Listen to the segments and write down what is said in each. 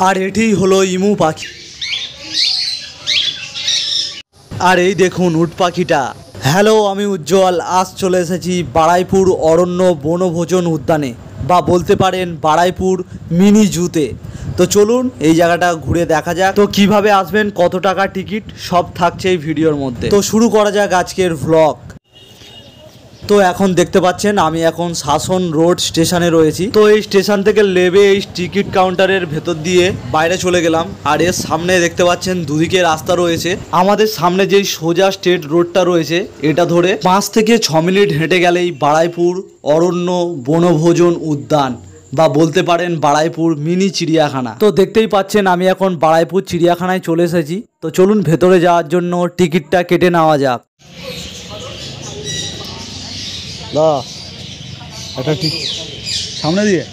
আর এটি হলো ইমু পাখি। আর এই দেখুন উট পাখিটা। হ্যালো, আমি উজ্জ্বল। আজ চলে এসেছি বারুইপুর অরণ্য বনভোজন উদ্যানে, বা বলতে পারেন বারুইপুর মিনি জুতে। তো চলুন এই জায়গাটা ঘুরে দেখা যাক। তো কিভাবে আসবেন, কত টাকা টিকিট, সব থাকছে এই ভিডিওর মধ্যে। তো শুরু করা যাক আজকের ভ্লগ। তো এখন দেখতে পাচ্ছেন আমি এখন শাসন রোড স্টেশনে রয়েছি। তো এই স্টেশন থেকে নেমে এই টিকিট কাউন্টারের ভেতর দিয়ে বাইরে চলে গেলাম। আর এর সামনে দেখতে পাচ্ছেন দুদিকে রাস্তা রয়েছে। আমাদের সামনে যেই সোজা স্টেট রোডটা রয়েছে, এটা ধরে 5 থেকে 6 মিনিট হেঁটে গেলেই বারুইপুর অরণ্য বনভোজন উদ্যান, বা বলতে পারেন বারুইপুর মিনি চিড়িয়াখানা। তো দেখতেই পাচ্ছেন আমি এখন বারুইপুর চিড়িয়াখানায় চলে এসেছি। তো চলুন ভেতরে যাওয়ার জন্য টিকিটটা কেটে নেওয়া যাক। এটা ঠিক সামনে দিয়ে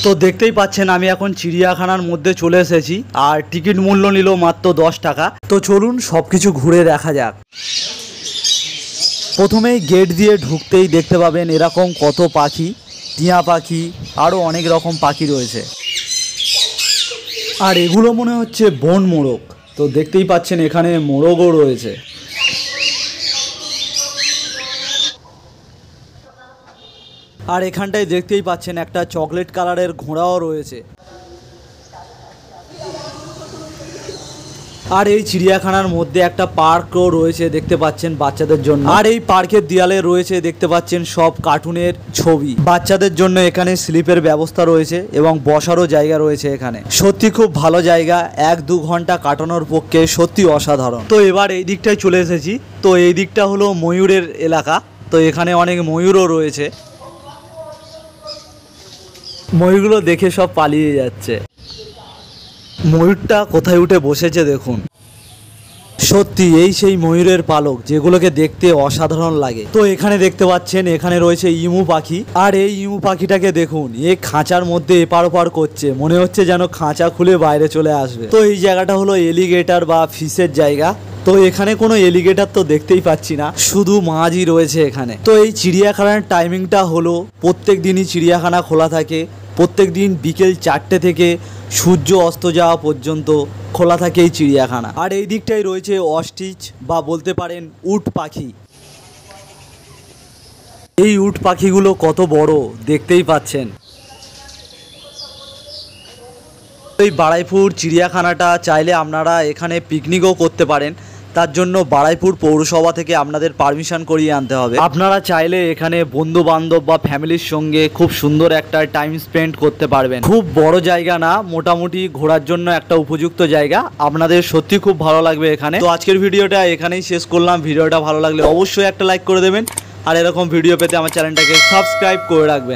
তো দেখতেই পাচ্ছেন আমি এখন চিড়িয়াখানার মধ্যে চলে এসেছি। আর টিকিট মূল্য নিল মাত্র 10 টাকা। তো চলুন সব কিছু ঘুরে দেখা যাক। প্রথমেই গেট দিয়ে ঢুকতেই দেখতে পাবেন এরকম কত পাখি, টিয়া পাখি, আরও অনেক রকম পাখি রয়েছে। আর এগুলো মনে হচ্ছে বন মোরগ। তো দেখতেই পাচ্ছেন এখানে মোরগও রয়েছে। আর এখানটায় দেখতেই পাচ্ছেন একটা চকলেট কালারের ঘোড়াও রয়েছে। আর এই চিড়িয়াখানার মধ্যে একটা পার্কও রয়েছে দেখতে পাচ্ছেন বাচ্চাদের জন্য। আর এই পার্কের দেয়ালে রয়েছে দেখতে পাচ্ছেন সব কার্টুনের ছবি। বাচ্চাদের জন্য এখানে স্লিপের ব্যবস্থা রয়েছে এবং বসারও জায়গা রয়েছে এখানে। সত্যি খুব ভালো জায়গা, 1-2 ঘন্টা কাটানোর পক্ষে সত্যি অসাধারণ। তো এবার এই দিকটায় চলে এসেছি। তো এই দিকটা হলো ময়ূরের এলাকা। তো এখানে অনেক ময়ূরও রয়েছে। ময়ূরগুলো দেখে সব পালিয়ে যাচ্ছে। ময়ূরটা কোথায় উঠে বসেছে দেখুন। সত্যি এই সেই ময়ূরের পালক, যেগুলোকে দেখতে অসাধারণ লাগে। তো এখানে দেখতে পাচ্ছেন এখানে রয়েছে ইমু পাখি। আর এই ইমু পাখিটাকে দেখুন, এ খাঁচার মধ্যে এপার ওপার করছে, মনে হচ্ছে যেন খাঁচা খুলে বাইরে চলে আসবে। তো এই জায়গাটা হলো এলিগেটর বা ফিশের জায়গা। তো এখানে কোনো এলিগেটর তো দেখতেই পাচ্ছি না, শুধু মাছই রয়েছে এখানে। তো এই চিড়িয়াখানার টাইমিংটা হলো প্রত্যেক দিনই চিড়িয়াখানা খোলা থাকে। প্রত্যেক দিন বিকেল 4টে থেকে সূর্য অস্ত যাওয়া পর্যন্ত খোলা থাকে এই চিড়িয়াখানা। আর এই দিকটাই রয়েছে অস্ট্রিচ, বা বলতে পারেন উট পাখি। এই উট পাখিগুলো কত বড় দেখতেই পাচ্ছেন। এই বারুইপুর চিড়িয়াখানাটা চাইলে আপনারা এখানে পিকনিকও করতে পারেন। তার জন্য বারুইপুর পৌরসভা থেকে আপনাদের পারমিশন করিয়ে আনতে হবে। আপনারা চাইলে এখানে বন্ধু বান্ধব বা ফ্যামিলির সঙ্গে খুব সুন্দর একটা টাইম স্পেন্ড করতে পারবেন। খুব বড় জায়গা না, মোটামুটি ঘোরার জন্য একটা উপযুক্ত জায়গা। আপনাদের সত্যি খুব ভালো লাগবে এখানে। তো আজকের ভিডিওটা এখানেই শেষ করলাম। ভিডিওটা ভালো লাগলে অবশ্যই একটা লাইক করে দেবেন। আর এরকম ভিডিও পেতে আমার চ্যানেলটাকে সাবস্ক্রাইব করে রাখবেন।